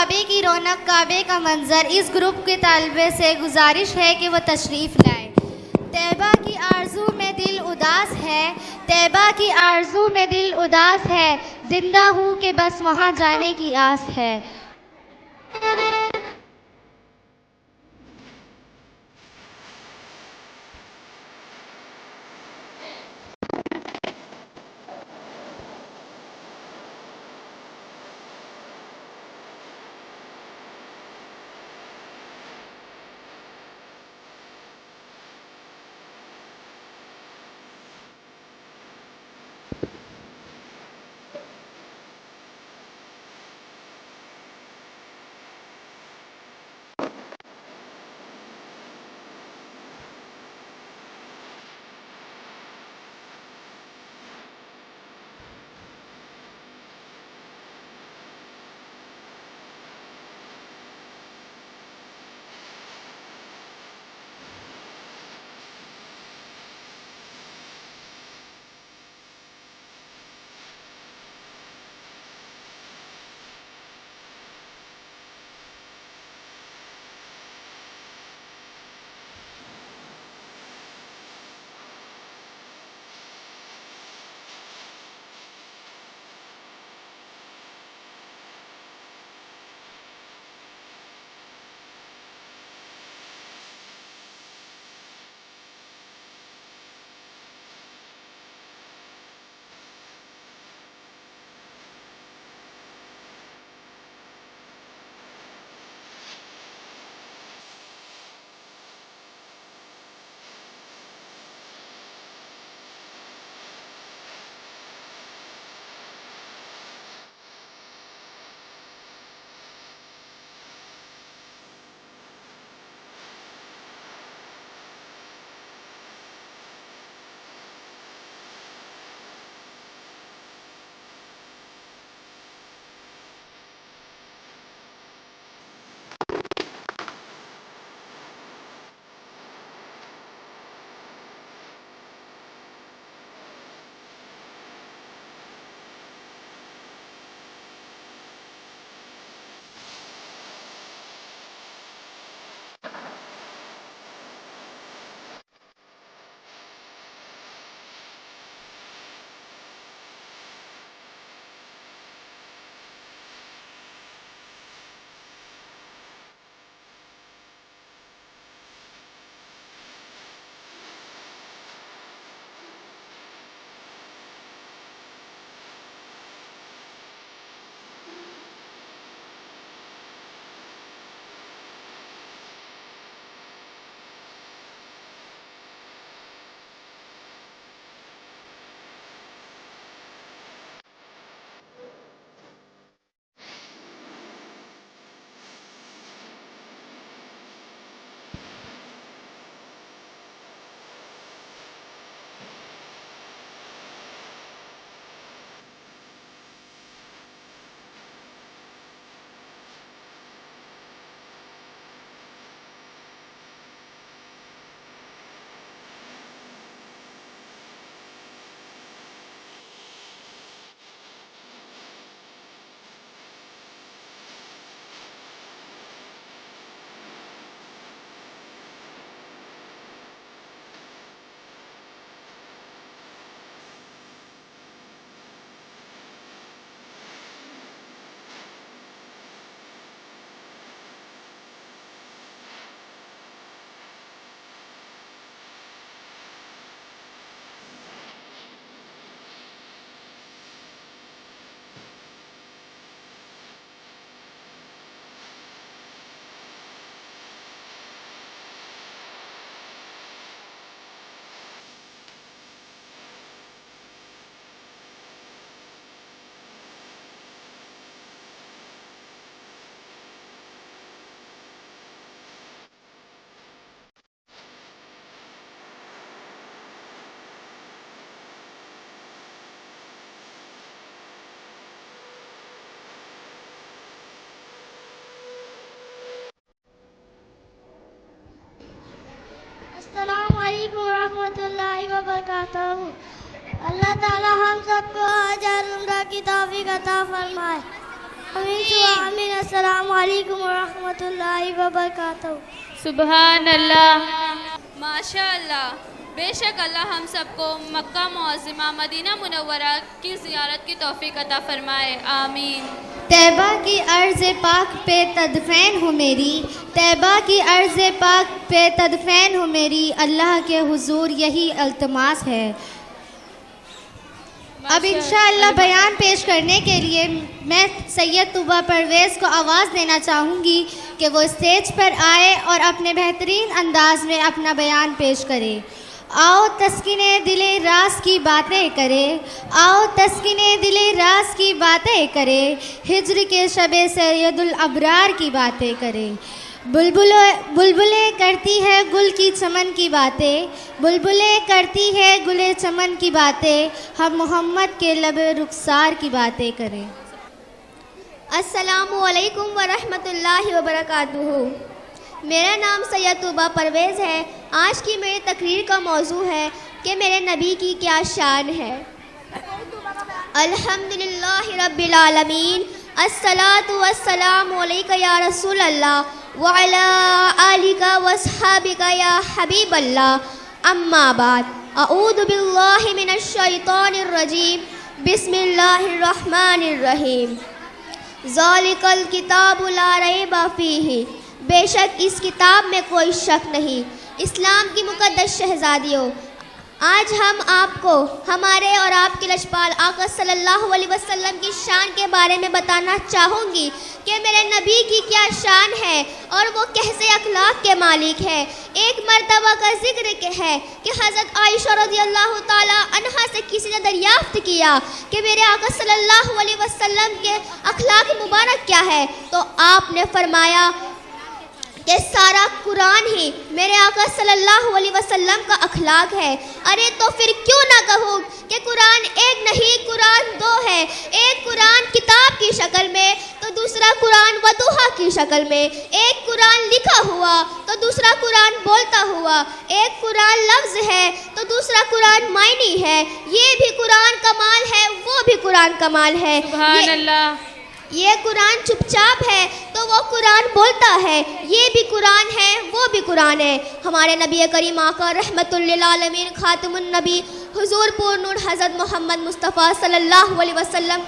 کعبے کی رونق، کعبے کا منظر، اس گروپ کے طالبے سے گزارش ہے کہ وہ تشریف لائیں۔ طیبہ کی آرزو میں دل اداس ہے، طیبہ کی آرزو میں دل اداس ہے، زندہ ہوں کہ بس وہاں جانے کی آس ہے۔ السلام علیکم ورحمۃ اللہ وبرکاتہ۔ اللہ تعالی ہم سب کو حج اور عمرہ کی توفیق عطا فرمائے۔ آمین. السلام علیکم ورحمۃ اللہ وبرکاتہ. سبحان اللہ. ماشاء اللہ. بے شک اللہ ہم سب کو مکہ معظمہ مدینہ منورہ کی زیارت کی توفیق عطا فرمائے. آمین. طیبہ کی ارض پاک پہ تدفین ہو میری، طیبہ کی ارض پاک پہ تدفین ہو میری، اللہ کے حضور یہی التماس ہے. اب انشاءاللہ بیان پیش کرنے کے لیے میں سید طوبیٰ پرویز کو آواز دینا چاہوں گی کہ وہ اسٹیج پر آئے اور اپنے بہترین انداز میں اپنا بیان پیش کرے. آؤ تسکین دل راز کی باتیں کرے، آؤ تسکین دل راز کی باتیں کرے، ہجر کے شب سید الابرار کی باتیں کرے. بلبلیں کرتی ہے گل کی چمن کی باتیں، بلبلیں کرتی ہے گل چمن کی باتیں، ہم محمد کے لب رخسار کی باتیں کریں. السلام علیکم ورحمۃ اللہ وبرکاتہ. میرا نام سید طوبیٰ پرویز ہے. آج کی میری تقریر کا موضوع ہے کہ میرے نبی کی کیا شان ہے. الحمدللہ رب العالمین، الصلاۃ والسلام علیک یا رسول اللہ وعلی آلک واصحابک یا حبیب اللہ. اما بعد، اعوذ باللہ من الشیطان الرجیم، بسم اللہ الرحمن الرحیم. ذالک الکتاب لا ریب فیہ، بے شک اس کتاب میں کوئی شک نہیں. اسلام کی مقدس شہزادیوں، آج ہم آپ کو ہمارے اور آپ کے لشپال آقا صلی اللہ علیہ وسلم کی شان کے بارے میں بتانا چاہوں گی کہ میرے نبی کی کیا شان ہے اور وہ کیسے اخلاق کے مالک ہے. ایک مرتبہ کا ذکر ہے کہ حضرت عائشہ رضی اللہ تعالی عنہا سے کسی نے دریافت کیا کہ میرے آقا صلی اللہ علیہ وسلم کے اخلاق مبارک کیا ہے، تو آپ نے فرمایا کہ سارا قرآن ہی میرے آقا صلی اللہ علیہ وسلم کا اخلاق ہے. ارے تو پھر کیوں نہ کہوں کہ قرآن ایک نہیں، قرآن دو ہے. ایک قرآن کتاب کی شکل میں تو دوسرا قرآن وضوحا کی شکل میں. ایک قرآن لکھا ہوا تو دوسرا قرآن بولتا ہوا. ایک قرآن لفظ ہے تو دوسرا قرآن معنی ہے. یہ بھی قرآن کمال ہے، وہ بھی قرآن کمال ہے. سبحان اللہ. یہ قرآن چپ چاپ ہے تو وہ قرآن بولتا ہے. یہ بھی قرآن ہے، وہ بھی قرآن ہے. ہمارے نبی کریم آقا رحمت للعالمین خاتم النبی حضور پور نور حضرت محمد مصطفیٰ صلی اللہ علیہ وسلم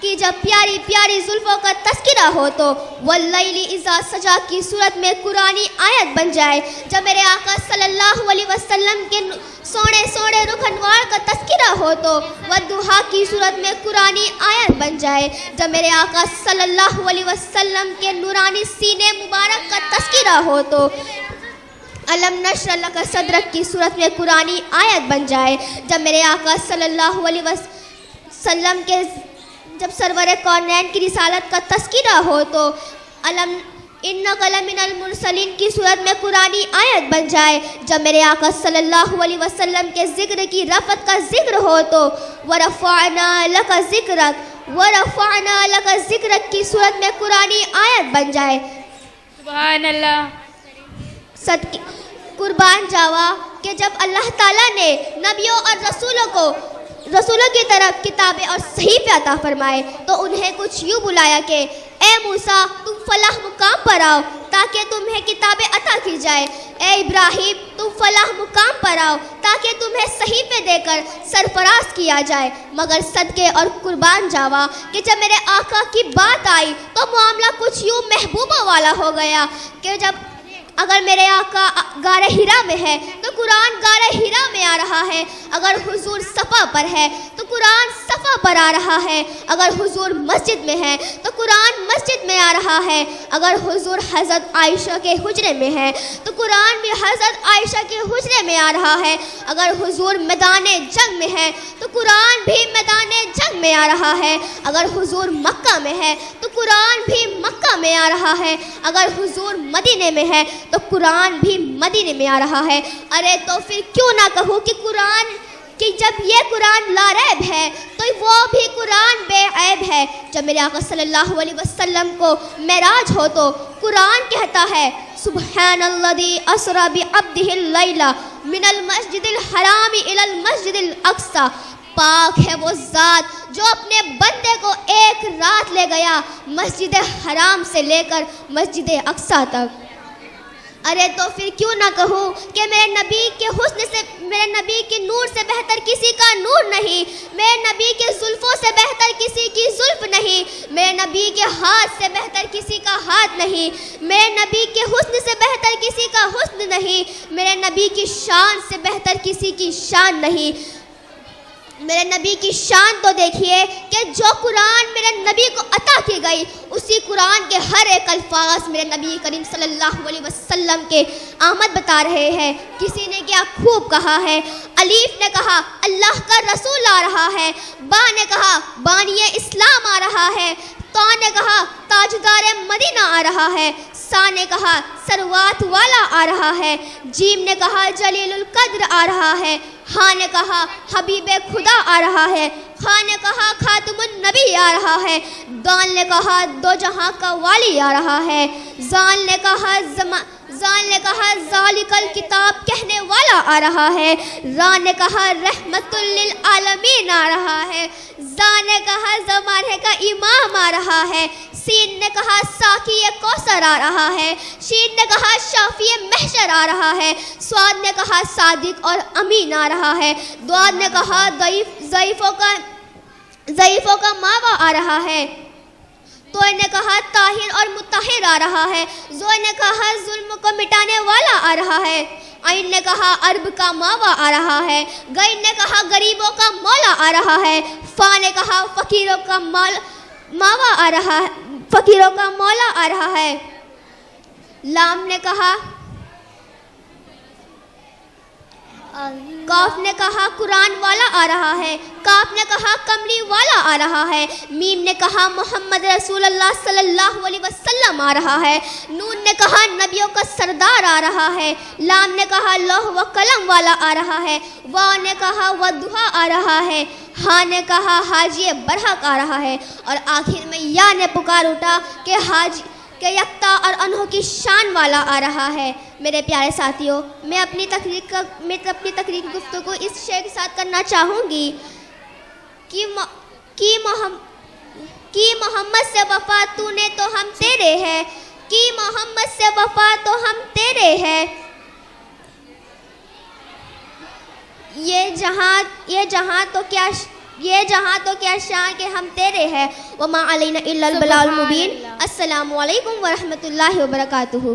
کی جب پیاری پیاری زلفوں کا تذکرہ ہو تو واللیل اذا سجا کی صورت میں قرآنی آیت بن جائے. جب میرے آقا صلی اللہ علیہ وسلم کے سونے سونے رخ انوار کا تذکرہ ہو تو والضحیٰ کی صورت میں قرآنی آیت بن جائے. جب میرے آقا صلی اللہ علیہ وسلم کے نورانی سینے مبارک کا تذکرہ ہو تو علم نشر لک صدرک کی صورت میں قرآنی آیت بن جائے. جب میرے آقا صلی اللہ علیہ وسلم کے جب سرور کونین کی رسالت کا تذکرہ ہو تو علم انک لمن المرسلین کی صورت میں قرآنی آیت بن جائے. جب میرے آقا صلی اللہ علیہ وسلم کے ذکر کی رفعت کا ذکر ہو تو ورفعنا لک ذکرک، ورفعنا لک ذکرک کی صورت میں قرآنی آیت بن جائے. سبحان اللہ. صدقے قربان جاوا کہ جب اللہ تعالیٰ نے نبیوں اور رسولوں کی طرف کتابیں اور صحیفے عطا فرمائے تو انہیں کچھ یوں بلایا کہ اے موسیٰ تم فلاح مقام پر آؤ تاکہ تمہیں کتابیں عطا کی جائے. اے ابراہیم تم فلاح مقام پر آؤ تاکہ تمہیں صحیفے دے کر سرفراز کیا جائے. مگر صدقے اور قربان جاوا کہ جب میرے آقا کی بات آئی تو معاملہ کچھ یوں محبوبہ والا ہو گیا کہ جب اگر میرے آقا غار حرا میں ہے تو قرآن غار حرا میں آ رہا ہے. اگر حضور صفا پر ہے تو قرآن صفا پر آ رہا ہے. اگر حضور مسجد میں ہے تو قرآن مسجد میں آ رہا ہے. اگر حضور حضرت عائشہ کے حجرے میں ہے تو قرآن بھی حضرت عائشہ کے حجرے میں آ رہا ہے. اگر حضور میدان جنگ میں ہے تو قرآن بھی میدان جنگ میں آ رہا ہے. اگر حضور مکہ میں ہے تو قرآن بھی مکہ میں آ رہا ہے. اگر حضور مدینے میں ہے تو قرآن بھی مدینے میں آ رہا ہے. ارے تو پھر کیوں نہ کہوں کہ قرآن کہ جب یہ قرآن لا ریب ہے تو وہ بھی قرآن بے عیب ہے. جب میرے آقا صلی اللہ علیہ وسلم کو معراج ہو تو قرآن کہتا ہے سبحان الذی اسری بعبدہ اللیل من المسجد الحرام الی المسجد الاقصی. پاک ہے وہ ذات جو اپنے بندے کو ایک رات لے گیا مسجد حرام سے لے کر مسجد اقصیٰ تک۔ ارے تو پھر کیوں نہ کہوں کہ میرے نبی کے حسن سے، میرے نبی کے نور سے بہتر کسی کا نور نہیں، میرے نبی کے زلفوں سے بہتر کسی کی زلف نہیں، میرے نبی کے ہاتھ سے بہتر کسی کا ہاتھ نہیں، میرے نبی کے حسن سے بہتر کسی کا حسن نہیں، میرے نبی کی شان سے بہتر کسی کی شان نہیں۔ میرے نبی کی شان تو دیکھیے کہ جو قرآن میرے نبی کو عطا کی گئی، اسی قرآن کے ہر ایک الفاظ میرے نبی کریم صلی اللہ علیہ وسلم کے آمد بتا رہے ہیں۔ کسی نے کیا خوب کہا ہے، الف نے کہا اللہ کا رسول آ رہا ہے، با نے کہا بانی اسلام آ رہا ہے، تا نے کہا تاجدار مدینہ آ رہا ہے، سا نے کہا سروات والا آ رہا ہے، جیم نے کہا جلیل القدر آ رہا ہے، ہاں نے کہا حبیب خدا آ رہا ہے، خاں نے کہا خاتم النبی آ رہا ہے، دال نے کہا دو جہاں کا والی آ رہا ہے، زال نے کہا ذالک الکتاب کہنے والا آ رہا ہے، را نے کہا رحمت للعالمین آ رہا ہے، زا نے کہا زمانے کا امام آ رہا ہے، سین نے کہا ساقی کوثر آ رہا ہے، شین نے کہا شافی محشر آ رہا ہے، سواد نے کہا صادق اور امین آ رہا ہے، دواد نے کہا ضعیفوں کا ماوا آ رہا ہے، توئے نے کہا طاہر اور مطہر آ رہا ہے، زوئے نے کہا ظلم کو مٹانے والا آ رہا ہے، عین نے کہا عرب کا ماوا آ رہا ہے، غین نے کہا غریبوں کا مولا آ رہا ہے، فا نے کہا فقیروں کا ماوا آ رہا ہے، فقیروں کا مولا آ رہا ہے، لام نے کہا، کاف نے کہا قرآن والا آ رہا ہے، کاف نے کہا کملی والا آ رہا ہے، میم نے کہا محمد رسول اللہ صلی اللہ علیہ وسلم آ رہا ہے، نون نے کہا نبیوں کا سردار آ رہا ہے، لام نے کہا لوح و قلم والا آ رہا ہے، واو نے کہا ودھا آ رہا ہے، ہاں نے کہا حاجی برحق آ رہا ہے، اور آخر میں یا نے پکار اٹھا کہ یکتا اور انہوں کی شان والا آ رہا ہے۔ میرے پیارے ساتھیوں، میں اپنی تقریر کی گفتگو اس شعر کے ساتھ کرنا چاہوں گی کہ محمد سے وفا تو نے تو ہم تیرے ہیں، کہ محمد سے وفا تو ہم تیرے ہیں، یہ جہاں تو کیا شان کہ ہم تیرے ہیں، وما علینا الا البلاغ المبین۔ السلام علیکم ورحمۃ اللہ وبرکاتہ۔